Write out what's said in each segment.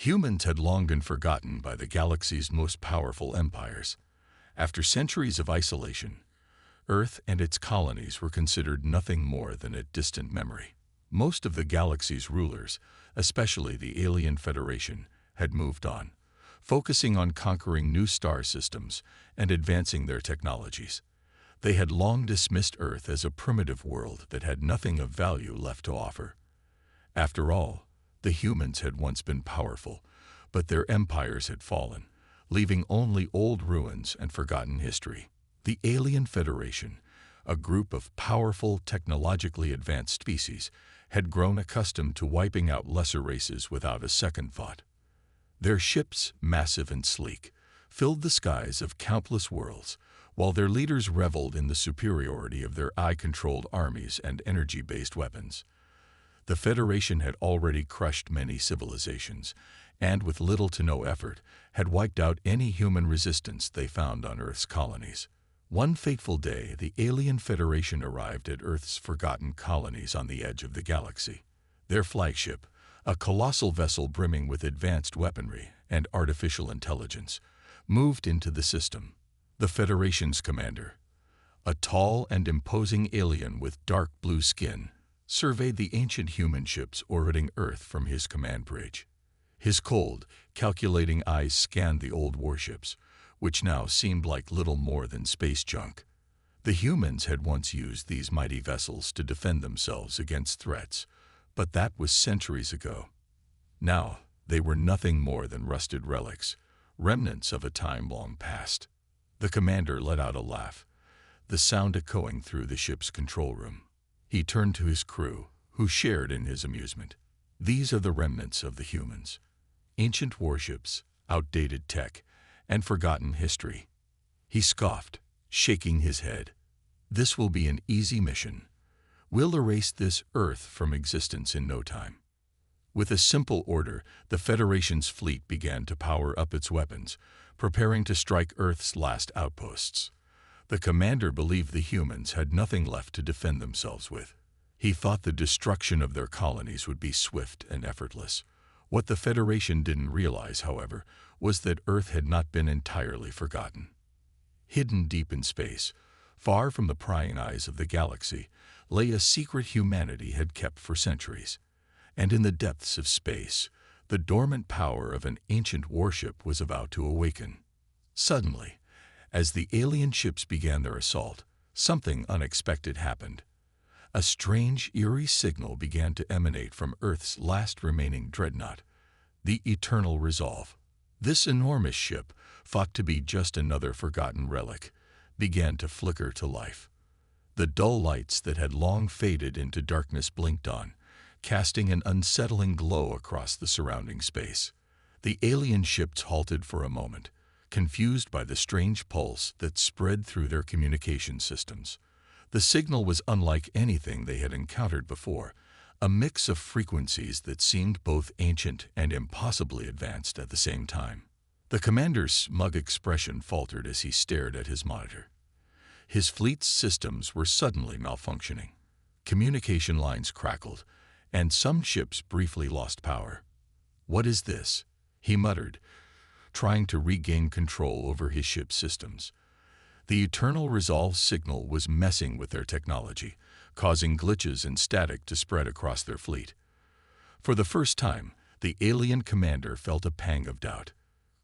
Humans had long been forgotten by the galaxy's most powerful empires. After centuries of isolation, Earth and its colonies were considered nothing more than a distant memory. Most of the galaxy's rulers, especially the Alien Federation, had moved on, focusing on conquering new star systems and advancing their technologies. They had long dismissed Earth as a primitive world that had nothing of value left to offer. After all, the humans had once been powerful, but their empires had fallen, leaving only old ruins and forgotten history. The Alien Federation, a group of powerful, technologically advanced species, had grown accustomed to wiping out lesser races without a second thought. Their ships, massive and sleek, filled the skies of countless worlds, while their leaders reveled in the superiority of their eye-controlled armies and energy-based weapons. The Federation had already crushed many civilizations, and with little to no effort, had wiped out any human resistance they found on Earth's colonies. One fateful day, the Alien Federation arrived at Earth's forgotten colonies on the edge of the galaxy. Their flagship, a colossal vessel brimming with advanced weaponry and artificial intelligence, moved into the system. The Federation's commander, a tall and imposing alien with dark blue skin, surveyed the ancient human ships orbiting Earth from his command bridge. His cold, calculating eyes scanned the old warships, which now seemed like little more than space junk. The humans had once used these mighty vessels to defend themselves against threats, but that was centuries ago. Now, they were nothing more than rusted relics, remnants of a time long past. The commander let out a laugh, the sound echoing through the ship's control room. He turned to his crew, who shared in his amusement. These are the remnants of the humans. Ancient warships, outdated tech, and forgotten history. He scoffed, shaking his head. This will be an easy mission. We'll erase this Earth from existence in no time. With a simple order, the Federation's fleet began to power up its weapons, preparing to strike Earth's last outposts. The commander believed the humans had nothing left to defend themselves with. He thought the destruction of their colonies would be swift and effortless. What the Federation didn't realize, however, was that Earth had not been entirely forgotten. Hidden deep in space, far from the prying eyes of the galaxy, lay a secret humanity had kept for centuries. And in the depths of space, the dormant power of an ancient warship was about to awaken. Suddenly, as the alien ships began their assault, something unexpected happened. A strange, eerie signal began to emanate from Earth's last remaining dreadnought, the Eternal Resolve. This enormous ship, thought to be just another forgotten relic, began to flicker to life. The dull lights that had long faded into darkness blinked on, casting an unsettling glow across the surrounding space. The alien ships halted for a moment, confused by the strange pulse that spread through their communication systems. The signal was unlike anything they had encountered before, a mix of frequencies that seemed both ancient and impossibly advanced at the same time. The commander's smug expression faltered as he stared at his monitor. His fleet's systems were suddenly malfunctioning. Communication lines crackled, and some ships briefly lost power. "What is this?" he muttered, trying to regain control over his ship's systems. The Eternal Resolve signal was messing with their technology, causing glitches and static to spread across their fleet. For the first time, the alien commander felt a pang of doubt.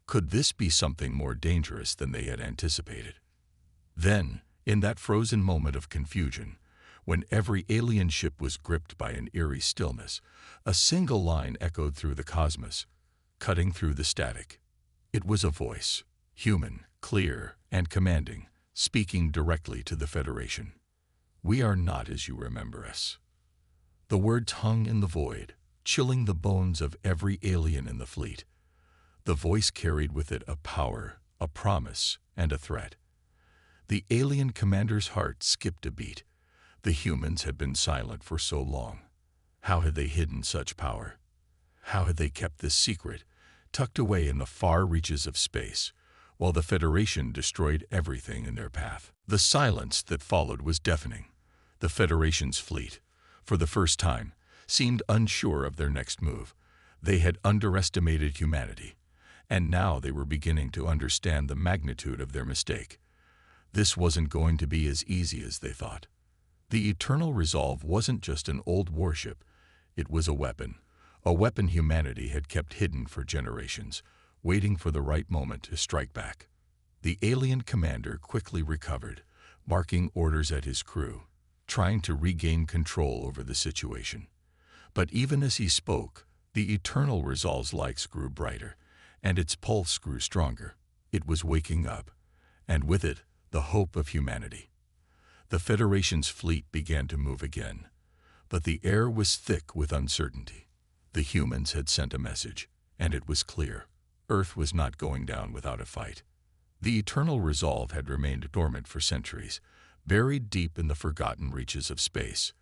Could this be something more dangerous than they had anticipated? Then, in that frozen moment of confusion, when every alien ship was gripped by an eerie stillness, a single line echoed through the cosmos, cutting through the static. It was a voice, human, clear, and commanding, speaking directly to the Federation. "We are not as you remember us." The words hung in the void, chilling the bones of every alien in the fleet. The voice carried with it a power, a promise, and a threat. The alien commander's heart skipped a beat. The humans had been silent for so long. How had they hidden such power? How had they kept this secret, tucked away in the far reaches of space, while the Federation destroyed everything in their path? The silence that followed was deafening. The Federation's fleet, for the first time, seemed unsure of their next move. They had underestimated humanity, and now they were beginning to understand the magnitude of their mistake. This wasn't going to be as easy as they thought. The Eternal Resolve wasn't just an old warship, it was a weapon humanity had kept hidden for generations, waiting for the right moment to strike back. The alien commander quickly recovered, barking orders at his crew, trying to regain control over the situation. But even as he spoke, the Eternal Resolve's lights grew brighter, and its pulse grew stronger. It was waking up, and with it, the hope of humanity. The Federation's fleet began to move again, but the air was thick with uncertainty. The humans had sent a message, and it was clear. Earth was not going down without a fight. The Eternal Resolve had remained dormant for centuries, buried deep in the forgotten reaches of space.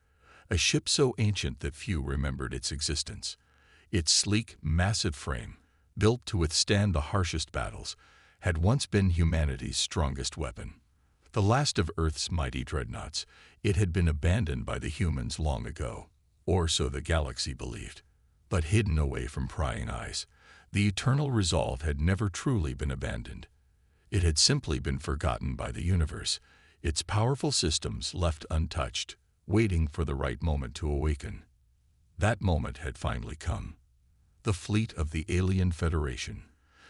A ship so ancient that few remembered its existence. Its sleek, massive frame, built to withstand the harshest battles, had once been humanity's strongest weapon. The last of Earth's mighty dreadnoughts, it had been abandoned by the humans long ago, or so the galaxy believed. But hidden away from prying eyes, the Eternal Resolve had never truly been abandoned. It had simply been forgotten by the universe, its powerful systems left untouched, waiting for the right moment to awaken. That moment had finally come. The fleet of the alien Federation,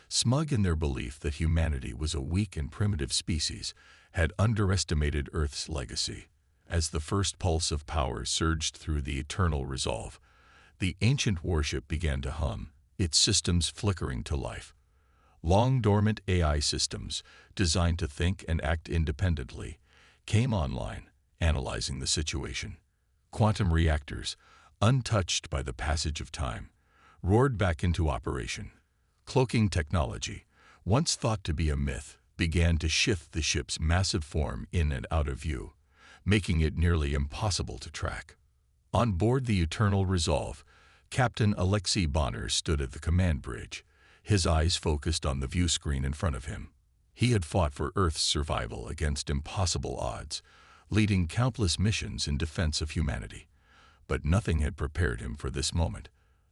smug in their belief that humanity was a weak and primitive species, had underestimated Earth's legacy. As the first pulse of power surged through the Eternal Resolve, the ancient warship began to hum, its systems flickering to life. Long-dormant AI systems, designed to think and act independently, came online, analyzing the situation. Quantum reactors, untouched by the passage of time, roared back into operation. Cloaking technology, once thought to be a myth, began to shift the ship's massive form in and out of view, making it nearly impossible to track. On board the Eternal Resolve, Captain Alexei Bonner stood at the command bridge, his eyes focused on the view screen in front of him. He had fought for Earth's survival against impossible odds, leading countless missions in defense of humanity. But nothing had prepared him for this moment.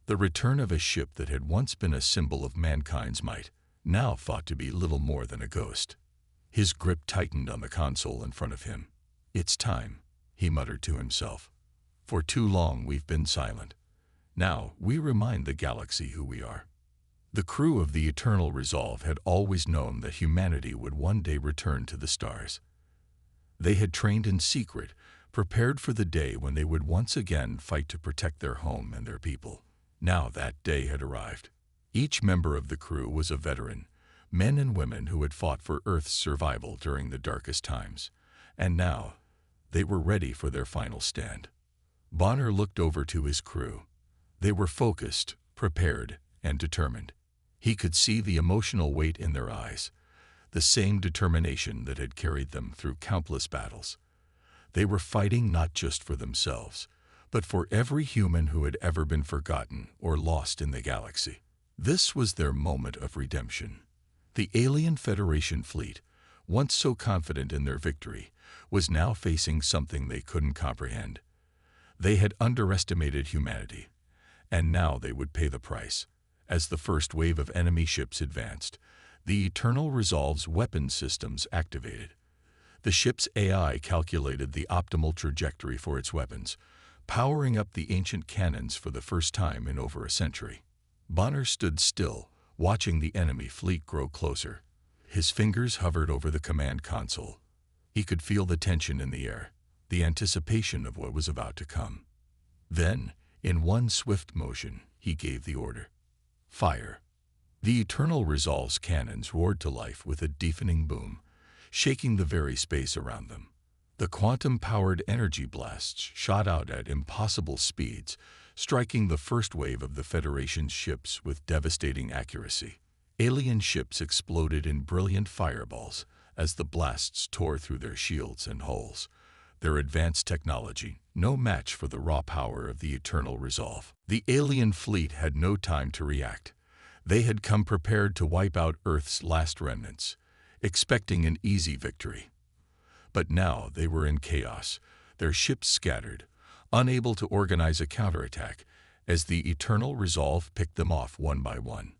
The return of a ship that had once been a symbol of mankind's might, now thought to be little more than a ghost. His grip tightened on the console in front of him. "It's time," he muttered to himself. "For too long we've been silent. Now we remind the galaxy who we are." The crew of the Eternal Resolve had always known that humanity would one day return to the stars. They had trained in secret, prepared for the day when they would once again fight to protect their home and their people. Now that day had arrived. Each member of the crew was a veteran, men and women who had fought for Earth's survival during the darkest times. And now, they were ready for their final stand. Bonner looked over to his crew. They were focused, prepared, and determined. He could see the emotional weight in their eyes, the same determination that had carried them through countless battles. They were fighting not just for themselves, but for every human who had ever been forgotten or lost in the galaxy. This was their moment of redemption. The alien Federation fleet, once so confident in their victory, was now facing something they couldn't comprehend. They had underestimated humanity, and now they would pay the price. As the first wave of enemy ships advanced, the Eternal Resolve's weapon systems activated. The ship's AI calculated the optimal trajectory for its weapons, powering up the ancient cannons for the first time in over a century. Bonner stood still, watching the enemy fleet grow closer. His fingers hovered over the command console. He could feel the tension in the air, the anticipation of what was about to come. Then, in one swift motion, he gave the order. Fire. The Eternal Resolve's cannons roared to life with a deafening boom, shaking the very space around them. The quantum-powered energy blasts shot out at impossible speeds, striking the first wave of the Federation's ships with devastating accuracy. Alien ships exploded in brilliant fireballs as the blasts tore through their shields and hulls. Their advanced technology, no match for the raw power of the Eternal Resolve. The alien fleet had no time to react. They had come prepared to wipe out Earth's last remnants, expecting an easy victory. But now they were in chaos, their ships scattered, unable to organize a counterattack, as the Eternal Resolve picked them off one by one.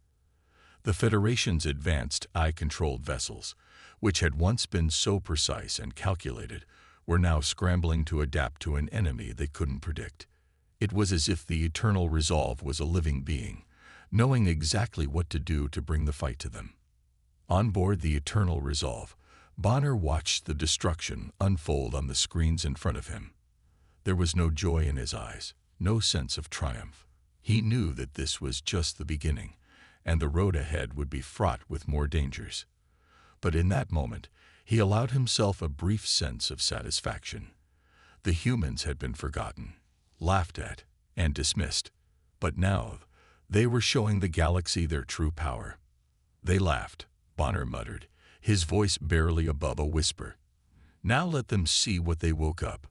The Federation's advanced eye-controlled vessels, which had once been so precise and calculated, were now scrambling to adapt to an enemy they couldn't predict. It was as if the Eternal Resolve was a living being, knowing exactly what to do to bring the fight to them. On board the Eternal Resolve, Bonner watched the destruction unfold on the screens in front of him. There was no joy in his eyes, no sense of triumph. He knew that this was just the beginning, and the road ahead would be fraught with more dangers. But in that moment, he allowed himself a brief sense of satisfaction. The humans had been forgotten, laughed at, and dismissed. But now, they were showing the galaxy their true power. They laughed, Bonner muttered, his voice barely above a whisper. Now let them see what they woke up.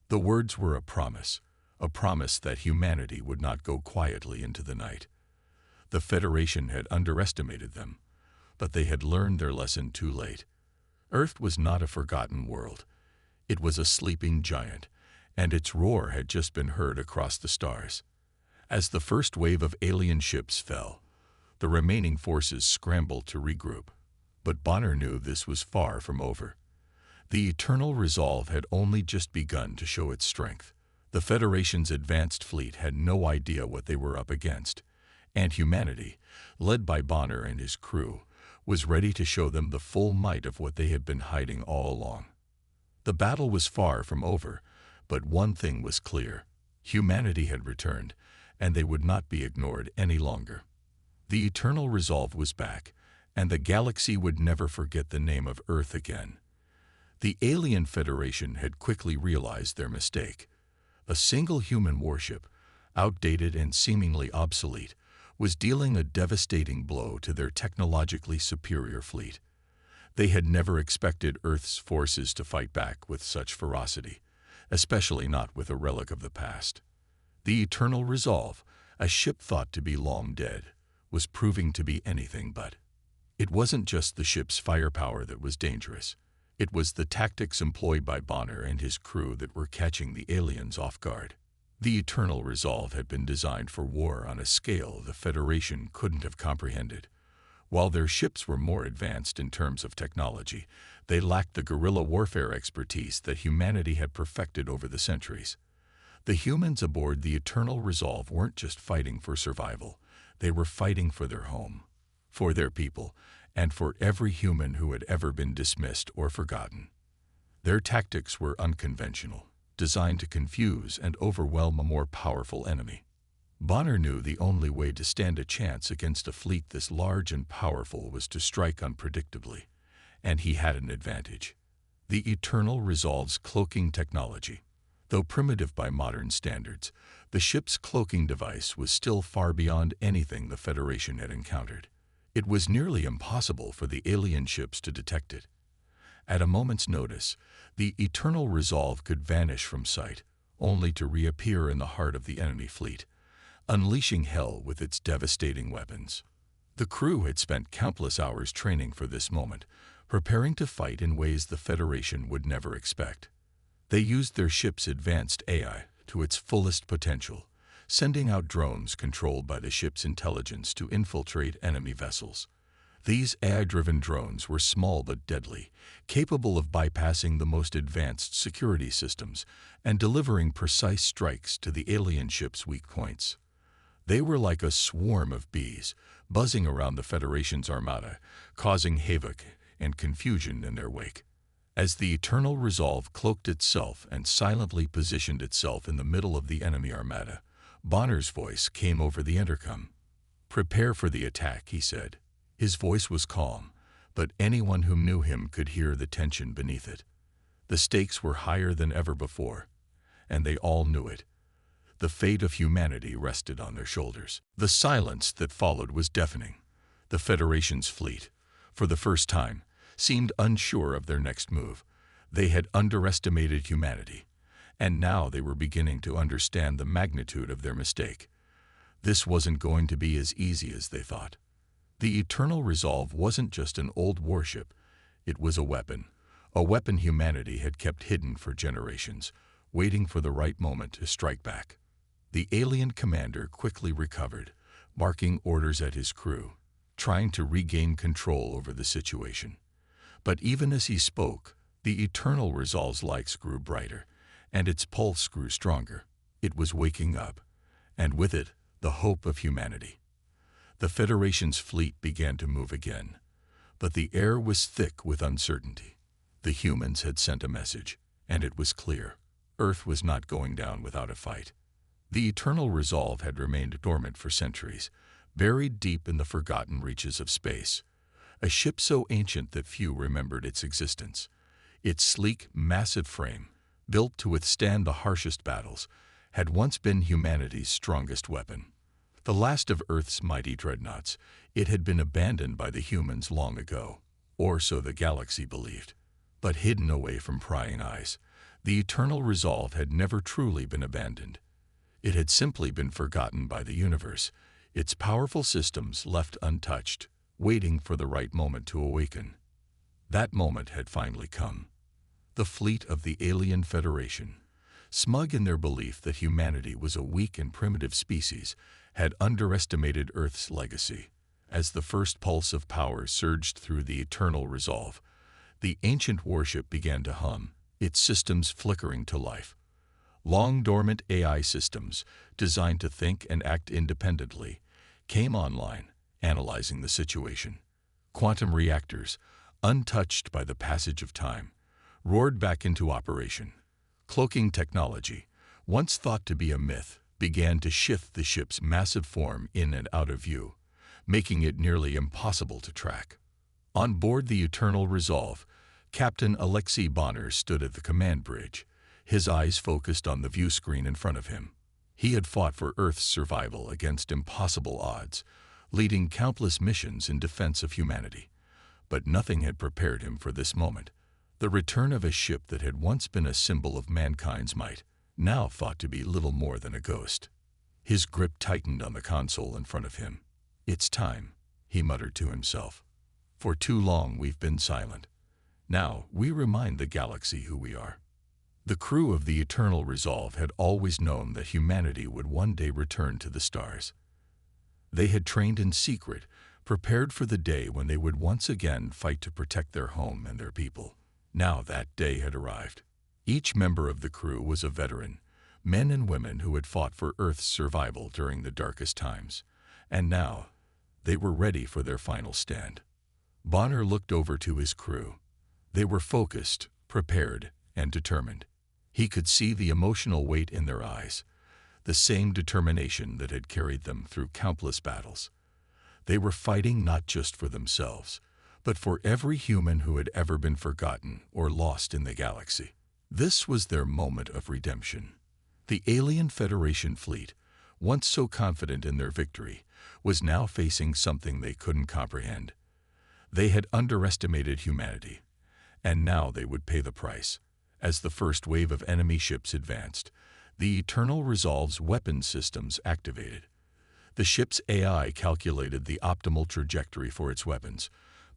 The words were a promise that humanity would not go quietly into the night. The Federation had underestimated them, but they had learned their lesson too late. Earth was not a forgotten world. It was a sleeping giant, and its roar had just been heard across the stars. As the first wave of alien ships fell, the remaining forces scrambled to regroup. But Bonner knew this was far from over. The Eternal Resolve had only just begun to show its strength. The Federation's advanced fleet had no idea what they were up against, and humanity, led by Bonner and his crew, was ready to show them the full might of what they had been hiding all along. The battle was far from over, but one thing was clear. Humanity had returned, and they would not be ignored any longer. The Eternal Resolve was back, and the galaxy would never forget the name of Earth again. The Alien Federation had quickly realized their mistake. A single human warship, outdated and seemingly obsolete, was dealing a devastating blow to their technologically superior fleet. They had never expected Earth's forces to fight back with such ferocity, especially not with a relic of the past. The Eternal Resolve, a ship thought to be long dead, was proving to be anything but. It wasn't just the ship's firepower that was dangerous. It was the tactics employed by Bonner and his crew that were catching the aliens off guard. The Eternal Resolve had been designed for war on a scale the Federation couldn't have comprehended. While their ships were more advanced in terms of technology, they lacked the guerrilla warfare expertise that humanity had perfected over the centuries. The humans aboard the Eternal Resolve weren't just fighting for survival. They were fighting for their home, for their people, and for every human who had ever been dismissed or forgotten. Their tactics were unconventional, designed to confuse and overwhelm a more powerful enemy. Bonner knew the only way to stand a chance against a fleet this large and powerful was to strike unpredictably, and he had an advantage. The Eternal Resolve's cloaking technology. Though primitive by modern standards, the ship's cloaking device was still far beyond anything the Federation had encountered. It was nearly impossible for the alien ships to detect it. At a moment's notice, the Eternal Resolve could vanish from sight, only to reappear in the heart of the enemy fleet, unleashing hell with its devastating weapons. The crew had spent countless hours training for this moment, preparing to fight in ways the Federation would never expect. They used their ship's advanced AI to its fullest potential, sending out drones controlled by the ship's intelligence to infiltrate enemy vessels. These AI-driven drones were small but deadly, capable of bypassing the most advanced security systems and delivering precise strikes to the alien ship's weak points. They were like a swarm of bees, buzzing around the Federation's armada, causing havoc and confusion in their wake. As the Eternal Resolve cloaked itself and silently positioned itself in the middle of the enemy armada, Bonner's voice came over the intercom. "Prepare for the attack," he said. His voice was calm, but anyone who knew him could hear the tension beneath it. The stakes were higher than ever before, and they all knew it. The fate of humanity rested on their shoulders. The silence that followed was deafening. The Federation's fleet, for the first time, seemed unsure of their next move. They had underestimated humanity, and now they were beginning to understand the magnitude of their mistake. This wasn't going to be as easy as they thought. The Eternal Resolve wasn't just an old warship. It was a weapon humanity had kept hidden for generations, waiting for the right moment to strike back. The alien commander quickly recovered, barking orders at his crew, trying to regain control over the situation. But even as he spoke, the Eternal Resolve's lights grew brighter, and its pulse grew stronger. It was waking up, and with it, the hope of humanity. The Federation's fleet began to move again, but the air was thick with uncertainty. The humans had sent a message, and it was clear. Earth was not going down without a fight. The Eternal Resolve had remained dormant for centuries, buried deep in the forgotten reaches of space. A ship so ancient that few remembered its existence. Its sleek, massive frame, built to withstand the harshest battles, had once been humanity's strongest weapon. The last of Earth's mighty dreadnoughts, it had been abandoned by the humans long ago, or so the galaxy believed. But hidden away from prying eyes, the Eternal Resolve had never truly been abandoned. It had simply been forgotten by the universe, its powerful systems left untouched, waiting for the right moment to awaken. That moment had finally come. The fleet of the alien Federation, smug in their belief that humanity was a weak and primitive species, had underestimated Earth's legacy. As the first pulse of power surged through the Eternal Resolve, the ancient warship began to hum, its systems flickering to life. Long-dormant AI systems, designed to think and act independently, came online, analyzing the situation. Quantum reactors, untouched by the passage of time, roared back into operation. Cloaking technology, once thought to be a myth, began to shift the ship's massive form in and out of view, making it nearly impossible to track. On board the Eternal Resolve, Captain Alexei Bonner stood at the command bridge, his eyes focused on the view screen in front of him. He had fought for Earth's survival against impossible odds, leading countless missions in defense of humanity. But nothing had prepared him for this moment. The return of a ship that had once been a symbol of mankind's might, now thought to be little more than a ghost. His grip tightened on the console in front of him. "It's time," he muttered to himself. "For too long we've been silent. Now we remind the galaxy who we are." The crew of the Eternal Resolve had always known that humanity would one day return to the stars. They had trained in secret, prepared for the day when they would once again fight to protect their home and their people. Now that day had arrived. Each member of the crew was a veteran, men and women who had fought for Earth's survival during the darkest times. And now, they were ready for their final stand. Bonner looked over to his crew. They were focused, prepared, and determined. He could see the emotional weight in their eyes, the same determination that had carried them through countless battles. They were fighting not just for themselves, but for every human who had ever been forgotten or lost in the galaxy. This was their moment of redemption. The alien Federation fleet, once so confident in their victory, was now facing something they couldn't comprehend. They had underestimated humanity, and now they would pay the price. As the first wave of enemy ships advanced, the Eternal Resolve's weapons systems activated. The ship's AI calculated the optimal trajectory for its weapons,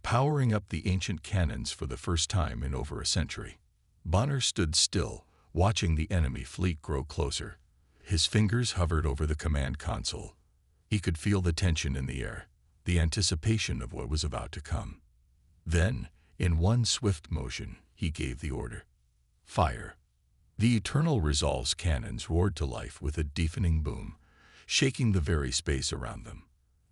powering up the ancient cannons for the first time in over a century. Bonner stood still, watching the enemy fleet grow closer. His fingers hovered over the command console. He could feel the tension in the air, the anticipation of what was about to come. Then, in one swift motion, he gave the order. Fire. The Eternal Resolve's cannons roared to life with a deafening boom, shaking the very space around them.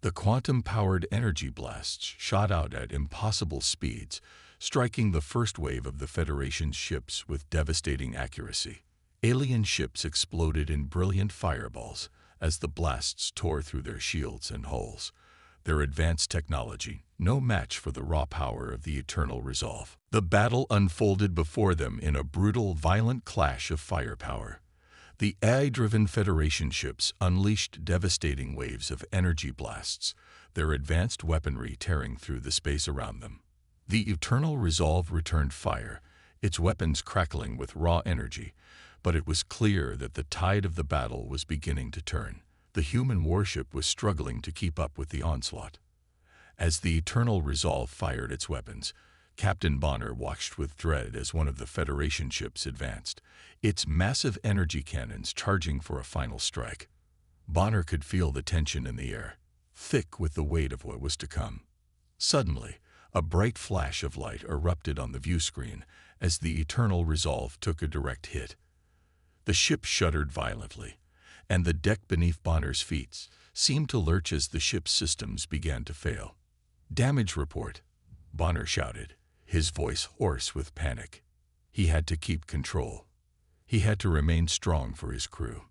The quantum-powered energy blasts shot out at impossible speeds, striking the first wave of the Federation's ships with devastating accuracy. Alien ships exploded in brilliant fireballs as the blasts tore through their shields and hulls. Their advanced technology, no match for the raw power of the Eternal Resolve. The battle unfolded before them in a brutal, violent clash of firepower. The AI-driven Federation ships unleashed devastating waves of energy blasts, their advanced weaponry tearing through the space around them. The Eternal Resolve returned fire, its weapons crackling with raw energy, but it was clear that the tide of the battle was beginning to turn. The human warship was struggling to keep up with the onslaught. As the Eternal Resolve fired its weapons, Captain Bonner watched with dread as one of the Federation ships advanced, its massive energy cannons charging for a final strike. Bonner could feel the tension in the air, thick with the weight of what was to come. Suddenly, a bright flash of light erupted on the view screen as the Eternal Resolve took a direct hit. The ship shuddered violently, and the deck beneath Bonner's feet seemed to lurch as the ship's systems began to fail. "Damage report," Bonner shouted, his voice hoarse with panic. He had to keep control. He had to remain strong for his crew.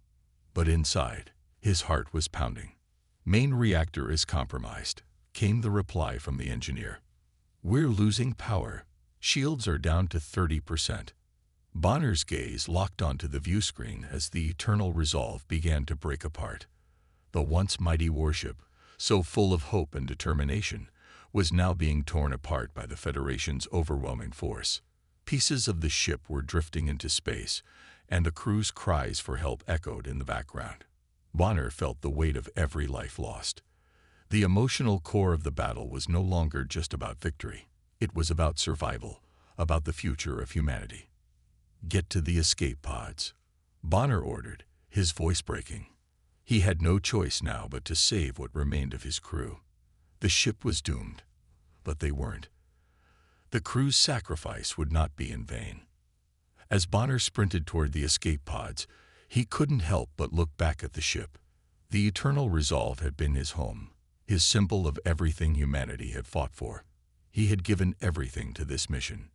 But inside, his heart was pounding. "Main reactor is compromised," came the reply from the engineer. "We're losing power. Shields are down to 30%. Bonner's gaze locked onto the view screen as the Eternal Resolve began to break apart. The once mighty warship, so full of hope and determination, was now being torn apart by the Federation's overwhelming force. Pieces of the ship were drifting into space, and the crew's cries for help echoed in the background. Bonner felt the weight of every life lost. The emotional core of the battle was no longer just about victory. It was about survival, about the future of humanity. "Get to the escape pods," Bonner ordered, his voice breaking. He had no choice now but to save what remained of his crew. The ship was doomed, but they weren't. The crew's sacrifice would not be in vain. As Bonner sprinted toward the escape pods, he couldn't help but look back at the ship. The Eternal Resolve had been his home, his symbol of everything humanity had fought for. He had given everything to this mission.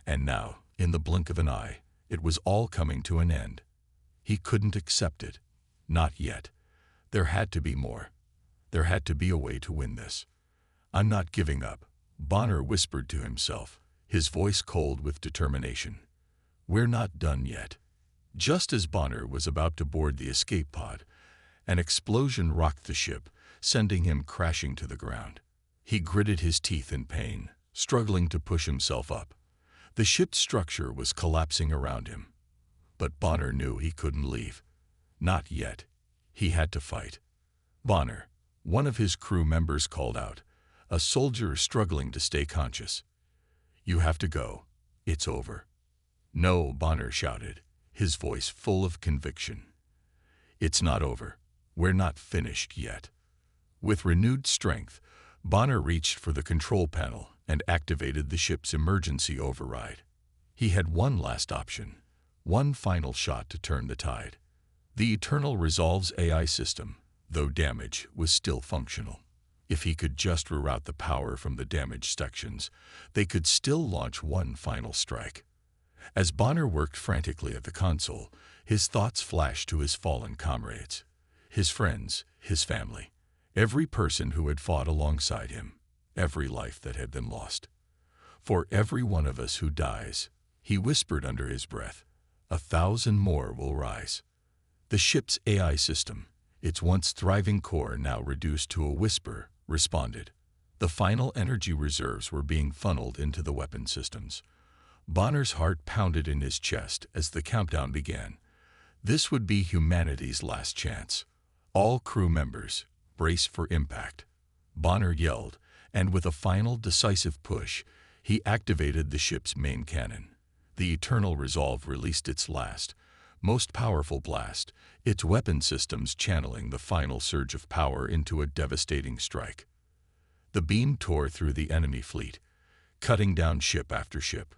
And now, in the blink of an eye, it was all coming to an end. He couldn't accept it. Not yet. There had to be more. There had to be a way to win this. "I'm not giving up," Bonner whispered to himself, his voice cold with determination. "We're not done yet." Just as Bonner was about to board the escape pod, an explosion rocked the ship, sending him crashing to the ground. He gritted his teeth in pain, struggling to push himself up. The ship's structure was collapsing around him. But Bonner knew he couldn't leave. Not yet. He had to fight. "Bonner," one of his crew members called out, a soldier struggling to stay conscious. "You have to go. It's over." "No," Bonner shouted, his voice full of conviction. "It's not over. We're not finished yet." With renewed strength, Bonner reached for the control panel and activated the ship's emergency override. He had one last option, one final shot to turn the tide. The Eternal Resolve's AI system, though damaged, was still functional. If he could just reroute the power from the damaged sections, they could still launch one final strike. As Bonner worked frantically at the console, his thoughts flashed to his fallen comrades, his friends, his family, every person who had fought alongside him, every life that had been lost. "For every one of us who dies," he whispered under his breath, "1,000 more will rise." The ship's AI system, its once thriving core now reduced to a whisper, responded. The final energy reserves were being funneled into the weapon systems. Bonner's heart pounded in his chest as the countdown began. This would be humanity's last chance. "All crew members, brace for impact," Bonner yelled, and with a final decisive push, he activated the ship's main cannon. The Eternal Resolve released its last, most powerful blast, its weapon systems channeling the final surge of power into a devastating strike. The beam tore through the enemy fleet, cutting down ship after ship.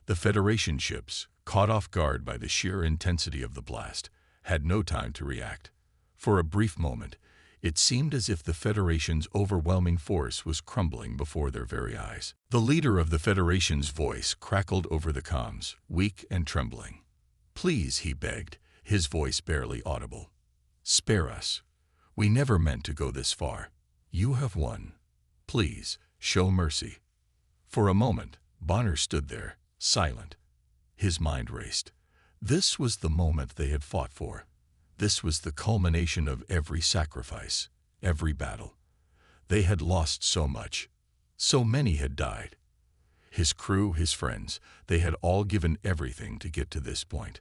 The Federation ships, caught off guard by the sheer intensity of the blast, had no time to react. For a brief moment, it seemed as if the Federation's overwhelming force was crumbling before their very eyes. The leader of the Federation's voice crackled over the comms, weak and trembling. "Please," he begged, his voice barely audible. "Spare us. We never meant to go this far. You have won. Please, show mercy." For a moment, Bonner stood there, silent. His mind raced. This was the moment they had fought for. This was the culmination of every sacrifice, every battle. They had lost so much. So many had died. His crew, his friends, they had all given everything to get to this point.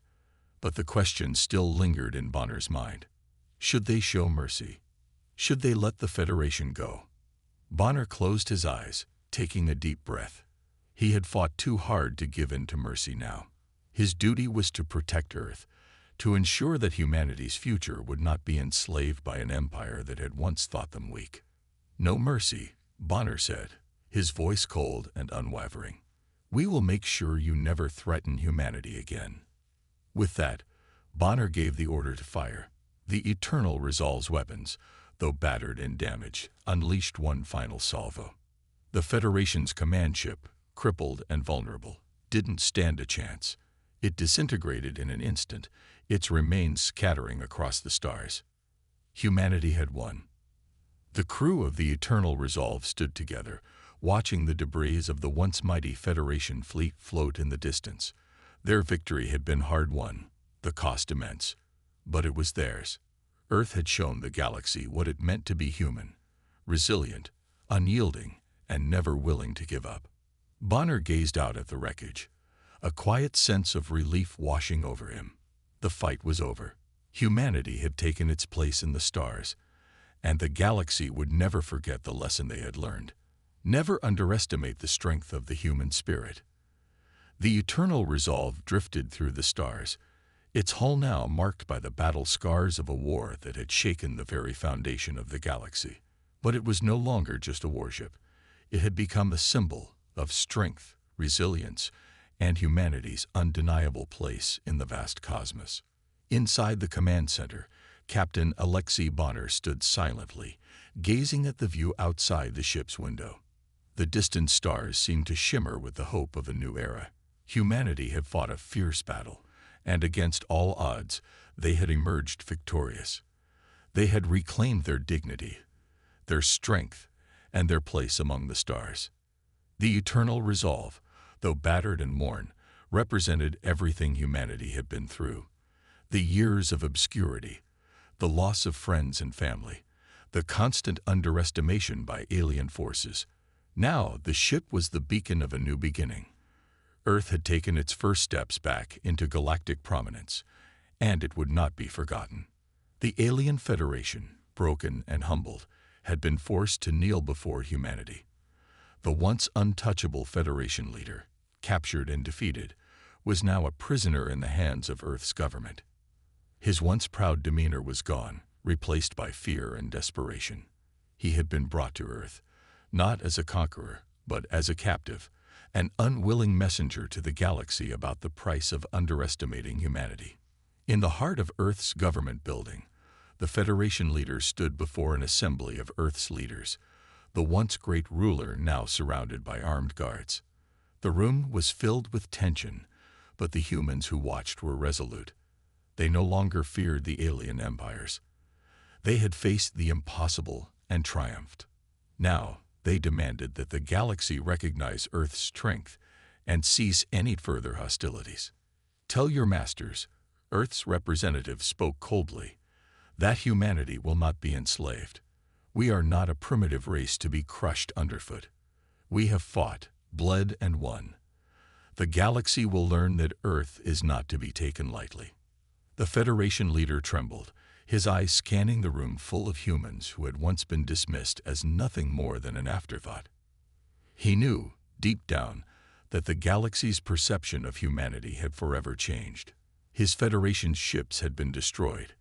But the question still lingered in Bonner's mind. Should they show mercy? Should they let the Federation go? Bonner closed his eyes, taking a deep breath. He had fought too hard to give in to mercy now. His duty was to protect Earth, to ensure that humanity's future would not be enslaved by an empire that had once thought them weak. "No mercy," Bonner said, his voice cold and unwavering. "We will make sure you never threaten humanity again." With that, Bonner gave the order to fire. The Eternal Resolve's weapons, though battered and damaged, unleashed one final salvo. The Federation's command ship, crippled and vulnerable, didn't stand a chance. It disintegrated in an instant, its remains scattering across the stars. Humanity had won. The crew of the Eternal Resolve stood together, watching the debris of the once mighty Federation fleet float in the distance. Their victory had been hard won, the cost immense, but it was theirs. Earth had shown the galaxy what it meant to be human, resilient, unyielding, and never willing to give up. Bonner gazed out at the wreckage, a quiet sense of relief washing over him. The fight was over. Humanity had taken its place in the stars, and the galaxy would never forget the lesson they had learned. Never underestimate the strength of the human spirit. The Eternal Resolve drifted through the stars, its hull now marked by the battle scars of a war that had shaken the very foundation of the galaxy. But it was no longer just a warship. It had become a symbol of strength, resilience, and humanity's undeniable place in the vast cosmos. Inside the command center, Captain Alexei Bonner stood silently, gazing at the view outside the ship's window. The distant stars seemed to shimmer with the hope of a new era. Humanity had fought a fierce battle, and against all odds, they had emerged victorious. They had reclaimed their dignity, their strength, and their place among the stars. The Eternal Resolve, though battered and worn, represented everything humanity had been through. The years of obscurity, the loss of friends and family, the constant underestimation by alien forces. Now the ship was the beacon of a new beginning. Earth had taken its first steps back into galactic prominence, and it would not be forgotten. The alien Federation, broken and humbled, had been forced to kneel before humanity. The once untouchable Federation leader, captured and defeated, was now a prisoner in the hands of Earth's government. His once proud demeanor was gone, replaced by fear and desperation. He had been brought to Earth, not as a conqueror, but as a captive, an unwilling messenger to the galaxy about the price of underestimating humanity. In the heart of Earth's government building, the Federation leader stood before an assembly of Earth's leaders, the once great ruler now surrounded by armed guards. The room was filled with tension, but the humans who watched were resolute. They no longer feared the alien empires. They had faced the impossible and triumphed. Now, they demanded that the galaxy recognize Earth's strength and cease any further hostilities. "Tell your masters," Earth's representative spoke coldly, "that humanity will not be enslaved. We are not a primitive race to be crushed underfoot. We have fought, bled, and won. The galaxy will learn that Earth is not to be taken lightly." The Federation leader trembled, his eyes scanning the room full of humans who had once been dismissed as nothing more than an afterthought. He knew, deep down, that the galaxy's perception of humanity had forever changed. His Federation's ships had been destroyed,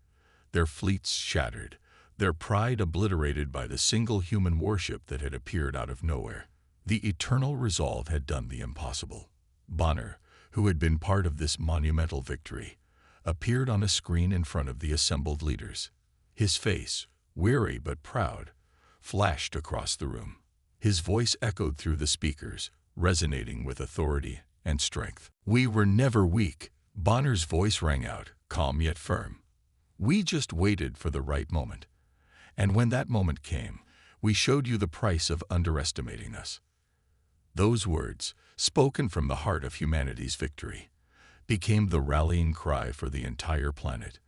their fleets shattered, their pride obliterated by the single human warship that had appeared out of nowhere. The Eternal Resolve had done the impossible. Bonner, who had been part of this monumental victory, appeared on a screen in front of the assembled leaders. His face, weary but proud, flashed across the room. His voice echoed through the speakers, resonating with authority and strength. "We were never weak," Bonner's voice rang out, calm yet firm. "We just waited for the right moment. And when that moment came, we showed you the price of underestimating us." Those words, spoken from the heart of humanity's victory, became the rallying cry for the entire planet.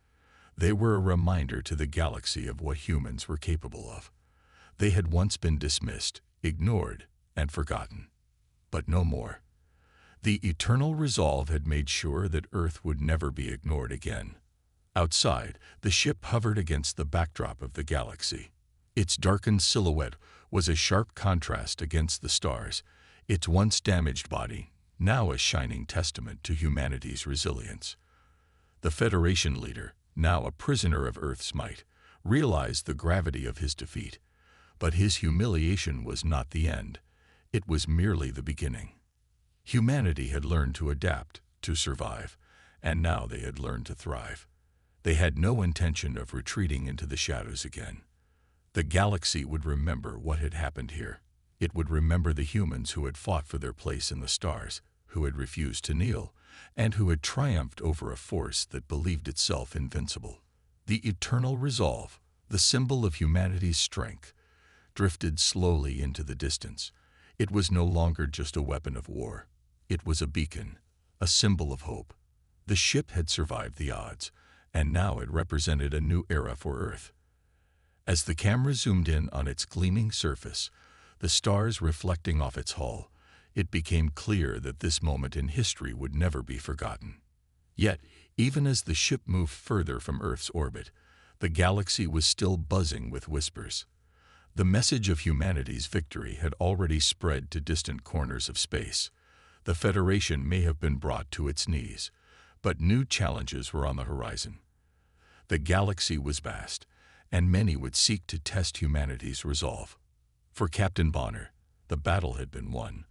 They were a reminder to the galaxy of what humans were capable of. They had once been dismissed, ignored, and forgotten. But no more. The Eternal Resolve had made sure that Earth would never be ignored again. Outside, the ship hovered against the backdrop of the galaxy. Its darkened silhouette was a sharp contrast against the stars, its once damaged body now a shining testament to humanity's resilience. The Federation leader, now a prisoner of Earth's might, realized the gravity of his defeat. But his humiliation was not the end. It was merely the beginning. Humanity had learned to adapt, to survive, and now they had learned to thrive. They had no intention of retreating into the shadows again. The galaxy would remember what had happened here. It would remember the humans who had fought for their place in the stars, who had refused to kneel, and who had triumphed over a force that believed itself invincible. The eternal resolve, the symbol of humanity's strength, drifted slowly into the distance. It was no longer just a weapon of war. It was a beacon, a symbol of hope. The ship had survived the odds, and now it represented a new era for Earth. As the camera zoomed in on its gleaming surface, the stars reflecting off its hull, it became clear that this moment in history would never be forgotten. Yet, even as the ship moved further from Earth's orbit, the galaxy was still buzzing with whispers. The message of humanity's victory had already spread to distant corners of space. The Federation may have been brought to its knees, but new challenges were on the horizon. The galaxy was vast, and many would seek to test humanity's resolve. For Captain Bonner, the battle had been won,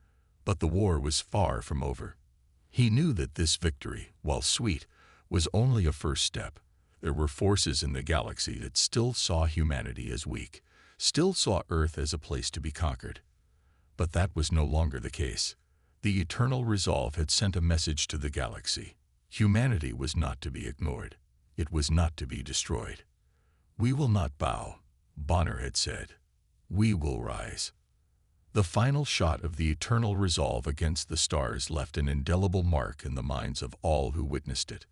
but the war was far from over. He knew that this victory, while sweet, was only a first step. There were forces in the galaxy that still saw humanity as weak, still saw Earth as a place to be conquered. But that was no longer the case. The eternal resolve had sent a message to the galaxy. Humanity was not to be ignored. It was not to be destroyed. "We will not bow," Bonner had said. "We will rise." The final shot of the eternal resolve against the stars left an indelible mark in the minds of all who witnessed it.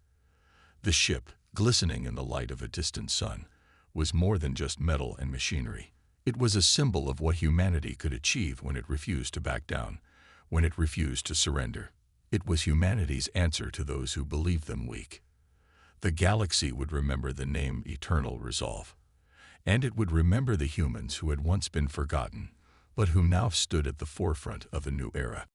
The ship, glistening in the light of a distant sun, was more than just metal and machinery. It was a symbol of what humanity could achieve when it refused to back down, when it refused to surrender. It was humanity's answer to those who believed them weak. The galaxy would remember the name Eternal Resolve, and it would remember the humans who had once been forgotten, but who now stood at the forefront of a new era.